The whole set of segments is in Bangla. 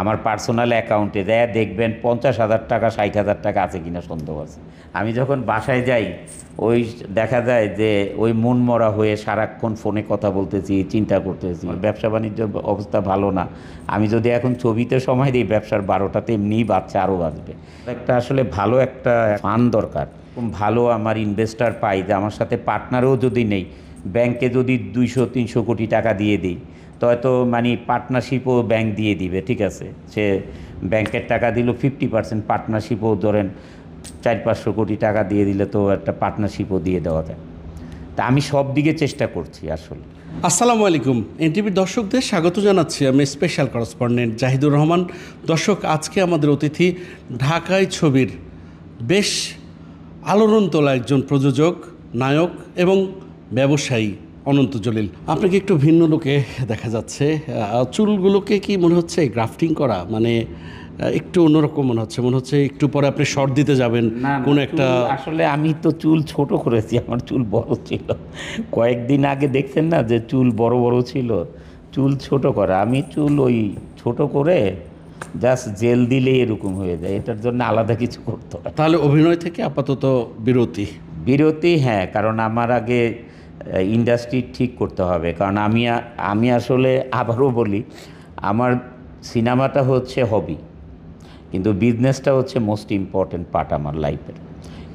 আমার পার্সোনাল অ্যাকাউন্টে দেয় দেখবেন 50,000 টাকা 60,000 টাকা আছে কিনা সন্দেহ আছে। আমি যখন বাসায় যাই ওই দেখা যায় যে ওই মন মরা হয়ে সারাক্ষণ ফোনে কথা বলতেছি, চিন্তা করতেছি, ব্যবসা বাণিজ্যের অবস্থা ভালো না। আমি যদি এখন ছবিতে সময় দিই ব্যবসার 12টাতে এমনিই বাড়ছে, আরও বাড়বে। একটা আসলে ভালো একটা ফান্ড দরকার, ভালো আমার ইনভেস্টার পাই যে আমার সাথে পার্টনারও যদি নেই, ব্যাংকে যদি 200-300 কোটি টাকা দিয়ে দিই তো হয়তো মানে পার্টনারশিপও ব্যাংক দিয়ে দিবে, ঠিক আছে। সে ব্যাংকের টাকা দিল 50%, পার্টনারশিপও ধরেন 400-500 কোটি টাকা দিয়ে দিলে তো একটা পার্টনারশিপও দিয়ে দেওয়া যায়। তা আমি সব দিকে চেষ্টা করছি আসলে। আসসালামু আলাইকুম, এনটিভির দর্শকদের স্বাগত জানাচ্ছি। আমি স্পেশাল করেসপন্ডেন্ট জাহিদুর রহমান। দর্শক, আজকে আমাদের অতিথি ঢাকায় ছবির বেশ আলোড়ন তোলা একজন প্রযোজক, নায়ক এবং ব্যবসায়ী অনন্ত জলিল। আপনাকে একটু ভিন্ন লোকে দেখা যাচ্ছে। চুলগুলোকে কি মনে হচ্ছে গ্রাফটিং করা, মানে একটু অন্যরকম মনে হচ্ছে একটু পরে আপনি শর্ট দিতে যাবেন কোন একটা। আসলে আমি তো চুল ছোট করেছি, আমার চুল বড় ছিল। কয়েকদিন আগে দেখছেন না যে চুল বড় বড় ছিল, চুল ছোট করা। আমি চুল ওই ছোট করে জাস্ট জেল দিলে এরকম হয়ে যায়, এটার জন্য আলাদা কিছু করতে হয়। তাহলে অভিনয় থেকে আপাতত বিরতি। বিরতি, হ্যাঁ, কারণ আমার আগে ইন্ডাস্ট্রি ঠিক করতে হবে। কারণ আমি আসলে আবারও বলি, আমার সিনেমাটা হচ্ছে হবি, কিন্তু বিজনেসটা হচ্ছে মোস্ট ইম্পর্ট্যান্ট পার্ট আমার লাইফের।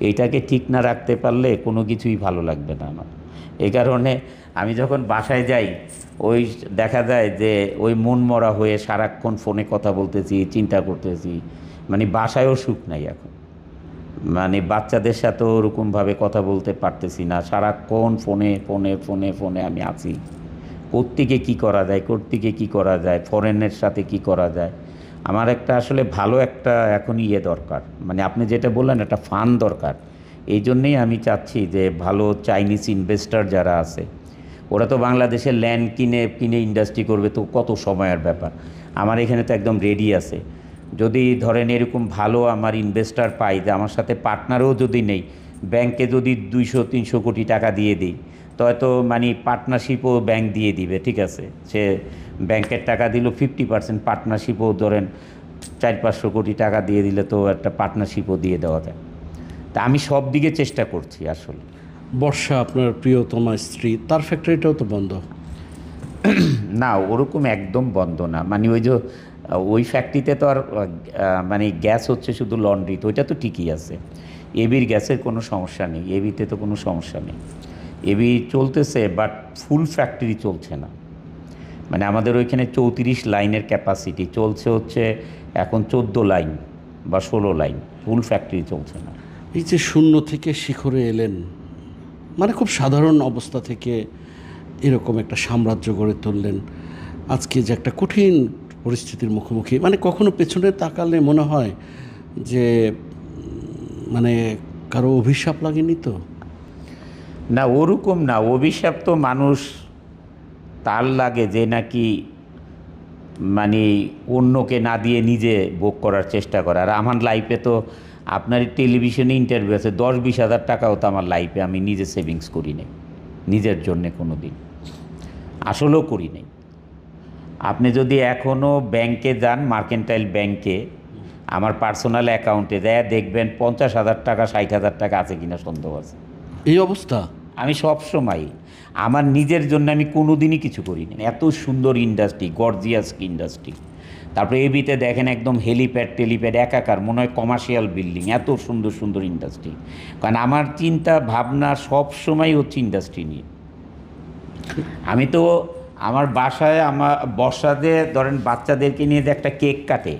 এইটাকে ঠিক না রাখতে পারলে কোনো কিছুই ভালো লাগবে না আমার। এই কারণে আমি যখন বাসায় যাই ওই দেখা যায় যে ওই মন মরা হয়ে সারাক্ষণ ফোনে কথা বলতেছি, চিন্তা করতেছি, মানে বাসায়ও সুখ নাই এখন। মানে বাচ্চাদের সাথেও ওরকমভাবে কথা বলতে পারতেছি না, সারাক্ষণ ফোনে ফোনে ফোনে ফোনে আমি আছি। কোত্থেকে কী করা যায়, কোত্থেকে কী করা যায়, ফরেনের সাথে কি করা যায়। আমার একটা আসলে ভালো একটা এখন দরকার, মানে আপনি যেটা বললেন একটা ফান্ড দরকার। এই জন্যেই আমি চাচ্ছি যে ভালো চাইনিজ ইনভেস্টর যারা আছে, ওরা তো বাংলাদেশের ল্যান্ড কিনে কিনে ইন্ডাস্ট্রি করবে, তো কত সময়ের ব্যাপার। আমার এখানে তো একদম রেডি আছে। যদি ধরেন এরকম ভালো আমার ইনভেস্টর পাই যে আমার সাথে পার্টনারও যদি নেই, ব্যাংকে যদি 200-300 কোটি টাকা দিয়ে দিই তো হয়তো মানে পার্টনারশিপও ব্যাংক দিয়ে দিবে, ঠিক আছে। সে ব্যাংকের টাকা দিল 50%, পার্টনারশিপও ধরেন 400-500 কোটি টাকা দিয়ে দিলে তো একটা পার্টনারশিপও দিয়ে দেওয়া যায়। তা আমি সব দিকে চেষ্টা করছি আসলে। বর্ষা আপনার প্রিয়তমা স্ত্রী, তার ফ্যাক্টরিটাও তো বন্ধ। না, ওরকম একদম বন্ধ না। মানে ওই যে ওই ফ্যাক্টরিতে তো আর মানে গ্যাস হচ্ছে শুধু লন্ড্রি, তো ওইটা তো ঠিকই আছে। এবির গ্যাসের কোনো সমস্যা নেই, এবিতে তো কোনো সমস্যা নেই। এবি চলতেছে, বাট ফুল ফ্যাক্টরি চলছে না। মানে আমাদের ওইখানে 34 লাইনের ক্যাপাসিটি চলছে, হচ্ছে এখন 14 লাইন বা 16 লাইন, ফুল ফ্যাক্টরি চলছে না। এই যে শূন্য থেকে শিখরে এলেন, মানে খুব সাধারণ অবস্থা থেকে এরকম একটা সাম্রাজ্য গড়ে তুললেন, আজকে যে একটা কঠিন পরিস্থিতির মুখোমুখি, মানে কখনো পেছনে তাকালে মনে হয় যে মানে কারো অভিশাপ লাগেনি তো? না, ওরকম না। অভিশাপ তো মানুষ তার লাগে যে নাকি মানে অন্যকে না দিয়ে নিজে ভোগ করার চেষ্টা করে। আর আমার লাইফে তো আপনার টেলিভিশনে ইন্টারভিউ আছে, 10-20 হাজার টাকাও তো আমার লাইফে আমি নিজে সেভিংস করি নাই নিজের জন্যে, কোনো দিন আসলেও করি নাই। আপনি যদি এখনও ব্যাংকে যান, মার্কেন্টাইল ব্যাংকে, আমার পার্সোনাল অ্যাকাউন্টে দেয় দেখবেন 50,000 টাকা 60,000 টাকা আছে কিনা সন্দেহ আছে। এই অবস্থা। আমি সব সময় আমার নিজের জন্য আমি কোনো দিনই কিছু করিনি। এত সুন্দর ইন্ডাস্ট্রি, গর্জিয়াস ইন্ডাস্ট্রি। তারপরে এবিতে দেখেন একদম হেলিপ্যাড টেলিপ্যাড একাকার, মনে হয় কমার্শিয়াল বিল্ডিং, এত সুন্দর সুন্দর ইন্ডাস্ট্রি। কারণ আমার চিন্তা ভাবনা সব সময় হচ্ছে ইন্ডাস্ট্রি নিয়ে। আমি তো আমার বাসায় আমার বর্ষাতে ধরেন বাচ্চাদেরকে নিয়ে যে একটা কেক কাটে,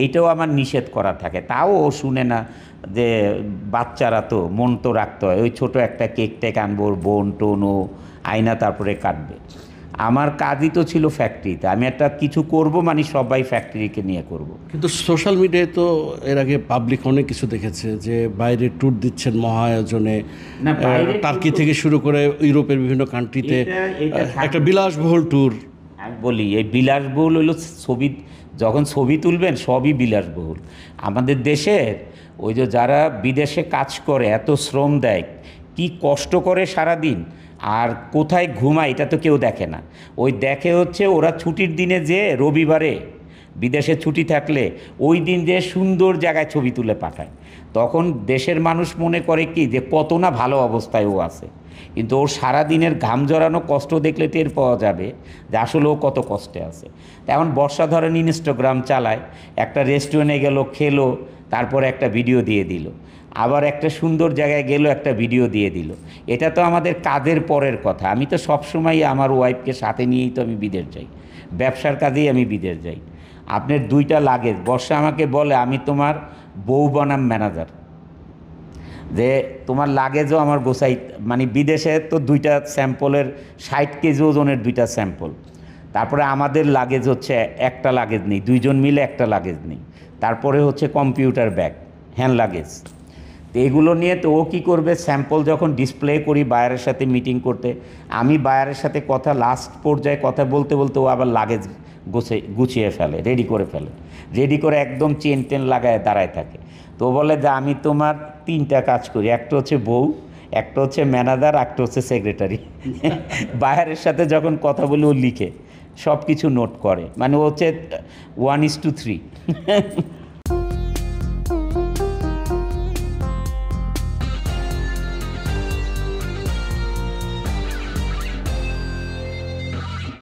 এইটাও আমার নিষেধ করা থাকে, তাও ও শুনে না। যে বাচ্চারা তো মন তো রাখতে হয়, ওই ছোটো একটা কেক টেক আনবো, ওর বোন টোন ও আয়না তারপরে কাটবে। আমার কাজই তো ছিল ফ্যাক্টরিতে, আমি একটা কিছু করব মানে সবাই ফ্যাক্টরিকে নিয়ে করব। কিন্তু সোশ্যাল মিডিয়ায় তো এর আগে পাবলিক অনেক কিছু দেখেছে যে বাইরে ট্যুর দিচ্ছেন মহাআয়োজনে, না, বাইরে টার্কি থেকে শুরু করে ইউরোপের বিভিন্ন কান্ট্রিতে এটা একটা বিলাসবহুল ট্যুর। আমি বলি এই বিলাসবহুল হলো ছবি, যখন ছবি তুলবেন সবই বিলাসবহুল। আমাদের দেশের ওই যে যারা বিদেশে কাজ করে, এত শ্রম দেয়, কি কষ্ট করে সারাদিন, আর কোথায় ঘুমায় এটা তো কেউ দেখে না। ওই দেখে হচ্ছে ওরা ছুটির দিনে যে রবিবারে বিদেশে ছুটি থাকলে ওই দিন যে সুন্দর জায়গায় ছবি তুলে পাঠায়, তখন দেশের মানুষ মনে করে কি যে কত না ভালো অবস্থায় ও আছে, কিন্তু ওর সারাদিনের ঘাম জড়ানো কষ্ট দেখলে টের পাওয়া যাবে যে আসলে ও কত কষ্টে আছে। তেমন বর্ষা ধরেন ইনস্টাগ্রাম চালায়, একটা রেস্টুরেন্টে গেল, খেলো, তারপরে একটা ভিডিও দিয়ে দিল, আবার একটা সুন্দর জায়গায় গেল, একটা ভিডিও দিয়ে দিল। এটা তো আমাদের কাজের পরের কথা। আমি তো সবসময় আমার ওয়াইফকে সাথে নিয়েই তো আমি বিদেশ যাই, ব্যবসার কাজেই আমি বিদেশ যাই। আপনার 2টা লাগেজ, বর্ষা আমাকে বলে আমি তোমার বউ বনাম ম্যানেজার, যে তোমার লাগেজও আমার গোছাই, মানে বিদেশে তো 2টা স্যাম্পলের 60 কেজি ওজনের 2টা স্যাম্পল, তারপরে আমাদের লাগেজ হচ্ছে একটা লাগেজ নেই, 2জন মিলে একটা লাগেজ নেই, তারপরে হচ্ছে কম্পিউটার ব্যাগ, হ্যান্ড লাগেজ। তো এগুলো নিয়ে তো ও কী করবে, স্যাম্পল যখন ডিসপ্লে করি বায়ারের সাথে মিটিং করতে, আমি বায়ারের সাথে কথা লাস্ট পর্যায়ে কথা বলতে বলতে ও আবার লাগেজ গুছিয়ে ফেলে, রেডি করে ফেলে, রেডি করে একদম চেন টেন লাগায় দাঁড়ায় থাকে। তো বলে যে আমি তোমার 3টা কাজ করি, একটা হচ্ছে বউ, একটা হচ্ছে ম্যানেজার, একটা হচ্ছে সেক্রেটারি। বায়ারের সাথে যখন কথা বলি ও লিখে সব কিছু নোট করে, মানে ও হচ্ছে 1:3।